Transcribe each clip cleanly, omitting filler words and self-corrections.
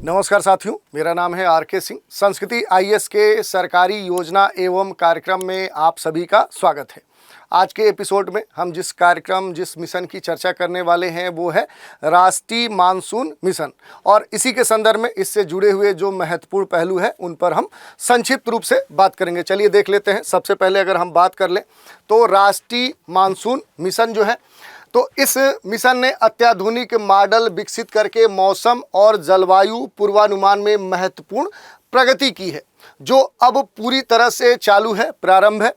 नमस्कार साथियों, मेरा नाम है आर.के. सिंह। संस्कृति आईएएस के सरकारी योजना एवं कार्यक्रम में आप सभी का स्वागत है। आज के एपिसोड में हम जिस मिशन की चर्चा करने वाले हैं वो है राष्ट्रीय मानसून मिशन, और इसी के संदर्भ में इससे जुड़े हुए जो महत्वपूर्ण पहलू है उन पर हम संक्षिप्त रूप से बात करेंगे। चलिए देख लेते हैं। सबसे पहले अगर हम बात कर लें तो राष्ट्रीय मानसून मिशन जो है, तो इस मिशन ने अत्याधुनिक मॉडल विकसित करके मौसम और जलवायु पूर्वानुमान में महत्वपूर्ण प्रगति की है, जो अब पूरी तरह से चालू है, प्रारंभ है।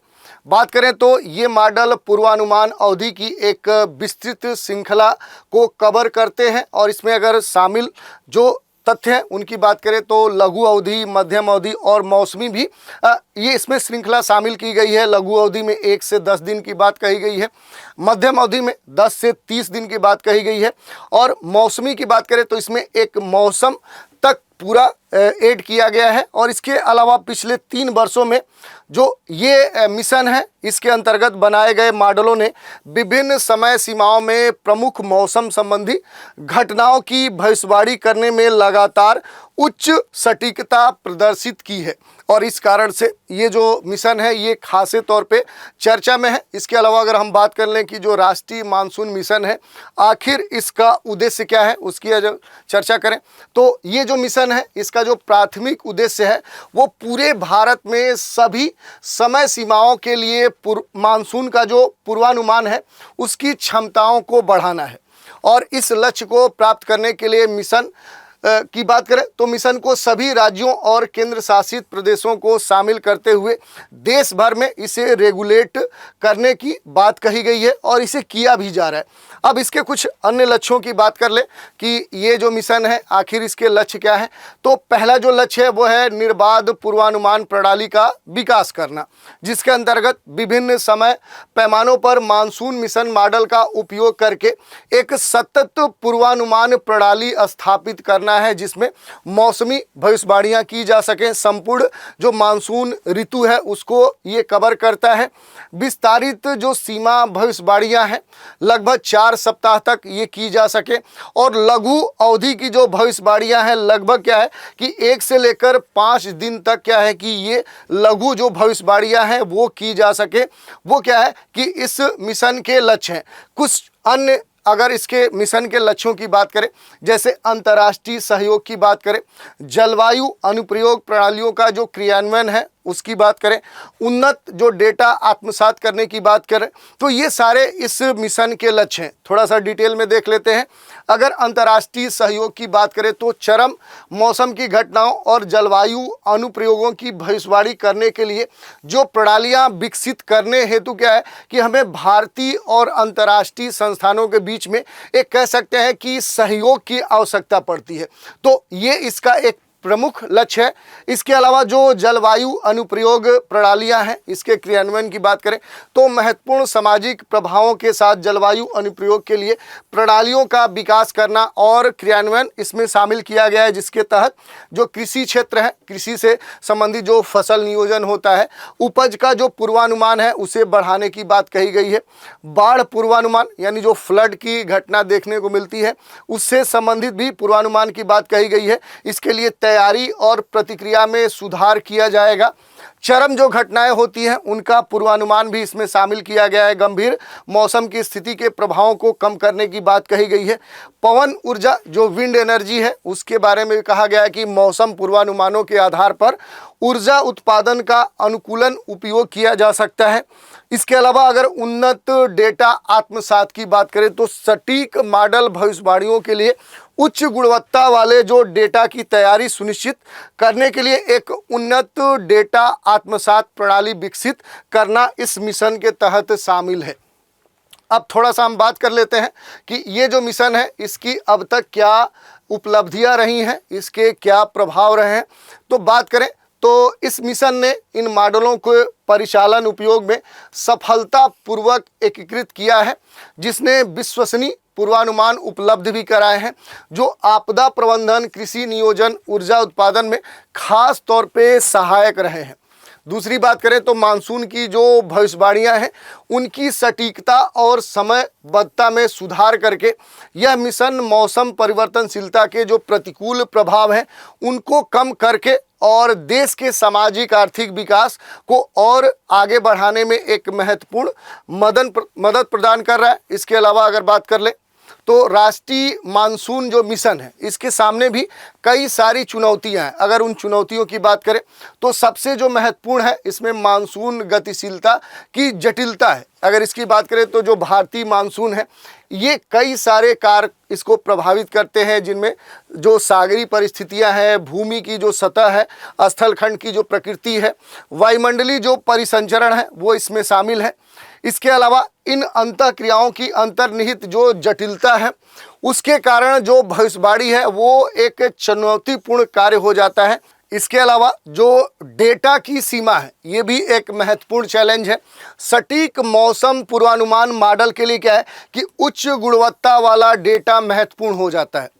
बात करें तो ये मॉडल पूर्वानुमान अवधि की एक विस्तृत श्रृंखला को कवर करते हैं, और इसमें अगर शामिल जो तथ्य हैं उनकी बात करें तो लघु अवधि, मध्यम अवधि और मौसमी भी ये इसमें श्रृंखला शामिल की गई है। लघु अवधि में 1 से 10 दिन की बात कही गई है, मध्यम अवधि में 10 से 30 दिन की बात कही गई है, और मौसमी की बात करें तो इसमें एक मौसम तक पूरा ऐड किया गया है। और इसके अलावा पिछले 3 वर्षों में जो ये मिशन है, इसके अंतर्गत बनाए गए मॉडलों ने विभिन्न समय सीमाओं में प्रमुख मौसम संबंधी घटनाओं की भविष्यवाणी करने में लगातार उच्च सटीकता प्रदर्शित की है, और इस कारण से ये जो मिशन है ये खासे तौर पे चर्चा में है। इसके अलावा अगर हम बात कर लें कि जो राष्ट्रीय मानसून मिशन है, आखिर इसका उद्देश्य क्या है, उसकी अगर चर्चा करें तो ये जो मिशन है इसका जो प्राथमिक उद्देश्य है वो पूरे भारत में सभी समय सीमाओं के लिए मानसून का जो पूर्वानुमान है उसकी क्षमताओं को बढ़ाना है। और इस लक्ष्य को प्राप्त करने के लिए मिशन की बात करें तो मिशन को सभी राज्यों और केंद्र शासित प्रदेशों को शामिल करते हुए देश भर में इसे रेगुलेट करने की बात कही गई है, और इसे किया भी जा रहा है। अब इसके कुछ अन्य लक्ष्यों की बात कर ले कि ये जो मिशन है आखिर इसके लक्ष्य क्या है। तो पहला जो लक्ष्य है वो है निर्बाध पूर्वानुमान प्रणाली का विकास करना, जिसके अंतर्गत विभिन्न समय पैमानों पर मानसून मिशन मॉडल का उपयोग करके एक सतत पूर्वानुमान प्रणाली स्थापित करना है, जिसमें मौसमी भविष्यवाणियां की जा सके। संपूर्ण जो मानसून ऋतु है उसको ये कवर करता है। विस्तारित जो सीमा भविष्यवाणियां हैं लगभग 4 सप्ताह तक ये की जा सके, और लघु अवधि की जो भविष्यवाणियां हैं लगभग क्या है कि 1 से लेकर 5 दिन तक क्या है कि ये लघु जो भविष्यवाणियां हैं वो की जा सके। वो क्या है कि इस मिशन के लक्ष्य हैं। कुछ अन्य अगर इसके मिशन के लक्ष्यों की बात करें, जैसे अंतर्राष्ट्रीय सहयोग की बात करें, जलवायु अनुप्रयोग प्रणालियों का जो क्रियान्वयन है उसकी बात करें, उन्नत जो डेटा आत्मसात करने की बात करें, तो ये सारे इस मिशन के लक्ष्य हैं। थोड़ा सा डिटेल में देख लेते हैं। अगर अंतर्राष्ट्रीय सहयोग की बात करें तो चरम मौसम की घटनाओं और जलवायु अनुप्रयोगों की भविष्यवाणी करने के लिए जो प्रणालियां विकसित करने हेतु क्या है कि हमें भारतीय और अंतर्राष्ट्रीय संस्थानों के बीच में एक कह सकते हैं कि सहयोग की आवश्यकता पड़ती है। तो ये इसका एक प्रमुख लक्ष्य है। इसके अलावा जो जलवायु अनुप्रयोग प्रणालियां हैं, इसके क्रियान्वयन की बात करें तो महत्वपूर्ण सामाजिक प्रभावों के साथ जलवायु अनुप्रयोग के लिए प्रणालियों का विकास करना और क्रियान्वयन इसमें शामिल किया गया है, जिसके तहत जो कृषि क्षेत्र है, कृषि से संबंधित जो फसल नियोजन होता है, उपज का जो पूर्वानुमान है उसे बढ़ाने की बात कही गई है। बाढ़ पूर्वानुमान यानी जो फ्लड की घटना देखने को मिलती है उससे संबंधित भी पूर्वानुमान की बात कही गई है। इसके लिए तैयारी और प्रतिक्रिया में सुधार किया जाएगा। चरम जो घटनाएं होती हैं उनका पूर्वानुमान भी इसमें शामिल किया गया है। गंभीर मौसम की स्थिति के प्रभावों को कम करने की बात कही गई है। पवन ऊर्जा जो विंड एनर्जी है उसके बारे में कहा गया है कि मौसम पूर्वानुमानों के आधार पर ऊर्जा उत्पादन का अनुकूलन उपयोग किया जा सकता है। इसके अलावा अगर उन्नत डेटा आत्मसात की बात करें तो सटीक मॉडल भविष्यवाणियों के लिए उच्च गुणवत्ता वाले जो डेटा की तैयारी सुनिश्चित करने के लिए एक उन्नत डेटा आत्मसात प्रणाली विकसित करना इस मिशन के तहत शामिल है। अब थोड़ा सा हम बात कर लेते हैं कि ये जो मिशन है इसकी अब तक क्या उपलब्धियां रही हैं, इसके क्या प्रभाव रहे हैं। तो बात करें तो इस मिशन ने इन मॉडलों को परिचालन उपयोग में सफलतापूर्वक एकीकृत किया है, जिसने विश्वसनीय पूर्वानुमान उपलब्ध भी कराए हैं, जो आपदा प्रबंधन, कृषि नियोजन, ऊर्जा उत्पादन में खास तौर पे सहायक रहे हैं। दूसरी बात करें तो मानसून की जो भविष्यवाणियां हैं उनकी सटीकता और समयबद्धता में सुधार करके यह मिशन मौसम परिवर्तनशीलता के जो प्रतिकूल प्रभाव हैं उनको कम करके और देश के सामाजिक आर्थिक विकास को और आगे बढ़ाने में एक महत्वपूर्ण मदद प्रदान कर रहा है। इसके अलावा अगर बात कर ले तो राष्ट्रीय मानसून जो मिशन है इसके सामने भी कई सारी चुनौतियां हैं। अगर उन चुनौतियों की बात करें तो सबसे जो महत्वपूर्ण है इसमें मानसून गतिशीलता की जटिलता है। अगर इसकी बात करें तो जो भारतीय मानसून है ये कई सारे कारक इसको प्रभावित करते हैं, जिनमें जो सागरीय परिस्थितियां हैं, भूमि की जो सतह है, स्थलखंड की जो प्रकृति है, वायुमंडलीय जो परिसंचरण है वो इसमें शामिल है। इसके अलावा इन अंतःक्रियाओं की अंतर्निहित जो जटिलता है उसके कारण जो भविष्यवाणी है वो एक चुनौतीपूर्ण कार्य हो जाता है। इसके अलावा जो डेटा की सीमा है ये भी एक महत्वपूर्ण चैलेंज है। सटीक मौसम पूर्वानुमान मॉडल के लिए क्या है कि उच्च गुणवत्ता वाला डेटा महत्वपूर्ण हो जाता है।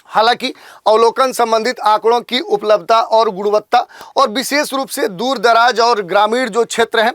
हालांकि अवलोकन संबंधित आंकड़ों की उपलब्धता और गुणवत्ता और विशेष रूप से दूर दराज और ग्रामीण जो क्षेत्र हैं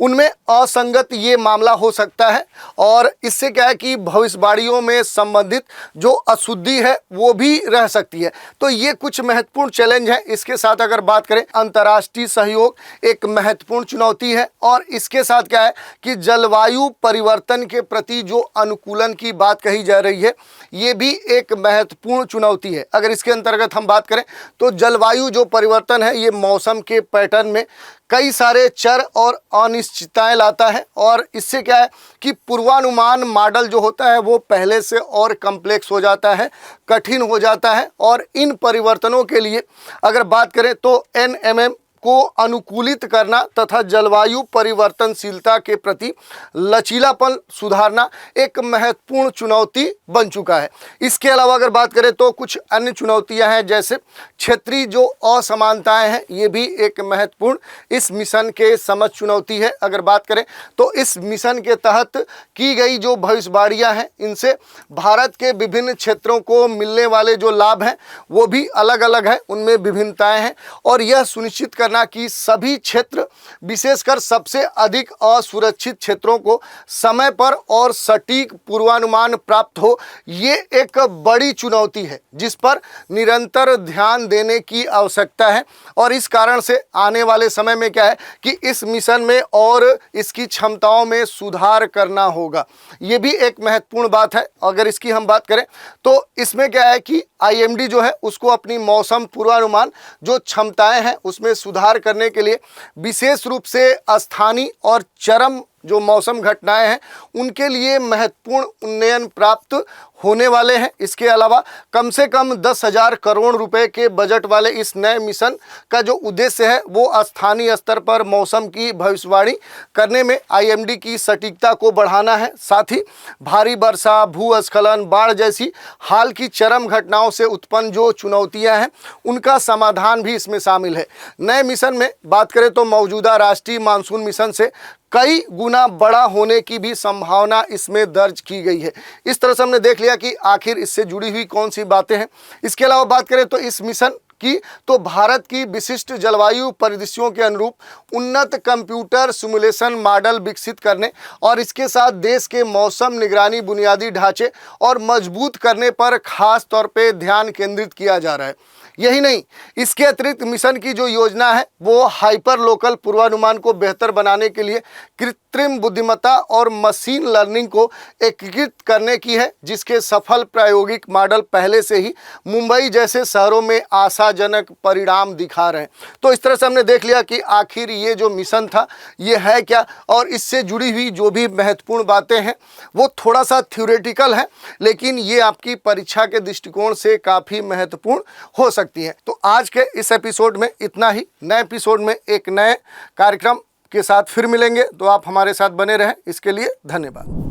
उनमें असंगत ये मामला हो सकता है और इससे क्या है कि भविष्यवाणियों में संबंधित जो अशुद्धि है वो भी रह सकती है। तो ये कुछ महत्वपूर्ण चैलेंज है। इसके साथ अगर बात करें अंतर्राष्ट्रीय सहयोग एक महत्वपूर्ण चुनौती है और इसके साथ क्या है कि जलवायु परिवर्तन के प्रति जो अनुकूलन की बात कही जा रही है ये भी एक महत्वपूर्ण चुनौती है। अगर इसके अंतर्गत हम बात करें तो जलवायु जो परिवर्तन है ये मौसम के पैटर्न में कई सारे चर और अनिश्चितताएं लाता है और इससे क्या है कि पूर्वानुमान मॉडल जो होता है वो पहले से और कॉम्प्लेक्स हो जाता है, कठिन हो जाता है और इन परिवर्तनों के लिए अगर बात करें तो एनएमएम को अनुकूलित करना तथा जलवायु परिवर्तनशीलता के प्रति लचीलापन सुधारना एक महत्वपूर्ण चुनौती बन चुका है। इसके अलावा अगर बात करें तो कुछ अन्य चुनौतियां हैं, जैसे क्षेत्रीय जो असमानताएं हैं ये भी एक महत्वपूर्ण इस मिशन के समझ चुनौती है। अगर बात करें तो इस मिशन के तहत की गई जो भविष्यवाणियां हैं इनसे भारत के विभिन्न क्षेत्रों को मिलने वाले जो लाभ हैं वो भी अलग अलग हैं, उनमें विभिन्नताएं हैं और यह सुनिश्चित करना कि सभी क्षेत्र विशेषकर सबसे अधिक असुरक्षित क्षेत्रों को समय पर और सटीक पूर्वानुमान प्राप्त हो, ये एक बड़ी चुनौती है जिस पर निरंतर ध्यान देने की आवश्यकता है। और इस कारण से आने वाले समय में क्या है कि इस मिशन में और इसकी क्षमताओं में सुधार करना होगा, ये भी एक महत्वपूर्ण बात है। अगर इसकी हम बात करें तो इसमें क्या है कि आईएमडी जो है उसको अपनी मौसम पूर्वानुमान जो क्षमताएं हैं उसमें सुधार करने के लिए विशेष रूप से स्थानीय और चरम जो मौसम घटनाएं हैं उनके लिए महत्वपूर्ण उन्नयन प्राप्त होने वाले हैं। इसके अलावा कम से कम 10,000 करोड़ रुपए के बजट वाले इस नए मिशन का जो उद्देश्य है वो स्थानीय स्तर पर मौसम की भविष्यवाणी करने में आईएमडी की सटीकता को बढ़ाना है। साथ ही भारी वर्षा, भूस्खलन, बाढ़ जैसी हाल की चरम घटनाओं से उत्पन्न जो चुनौतियां हैं उनका समाधान भी इसमें शामिल है। नए मिशन में बात करें तो मौजूदा राष्ट्रीय मानसून मिशन से कई गुना बड़ा होने की भी संभावना इसमें दर्ज की गई है। इस तरह से हमने देख लिया कि आखिर इससे जुड़ी हुई कौन सी बातें हैं। इसके अलावा बात करें तो इस मिशन की तो भारत की विशिष्ट जलवायु परिदृश्यों के अनुरूप उन्नत कंप्यूटर सिमुलेशन मॉडल विकसित करने और इसके साथ देश के मौसम निगरानी बुनियादी ढांचे और मजबूत करने पर खास तौर पे ध्यान केंद्रित किया जा रहा है। यही नहीं, इसके अतिरिक्त मिशन की जो योजना है वो हाइपर लोकल पूर्वानुमान को बेहतर बनाने के लिए कृत्रिम बुद्धिमत्ता और मशीन लर्निंग को एकीकृत करने की है, जिसके सफल प्रायोगिक मॉडल पहले से ही मुंबई जैसे शहरों में आशाजनक परिणाम दिखा रहे हैं। तो इस तरह से हमने देख लिया कि आखिर ये जो मिशन था ये है क्या और इससे जुड़ी हुई जो भी महत्वपूर्ण बातें हैं वो थोड़ा सा थ्योरेटिकल है, लेकिन ये आपकी परीक्षा के दृष्टिकोण से काफ़ी महत्वपूर्ण हो सकती है। तो आज के इस एपिसोड में इतना ही। नए एपिसोड में एक नए कार्यक्रम के साथ फिर मिलेंगे, तो आप हमारे साथ बने रहें। इसके लिए धन्यवाद।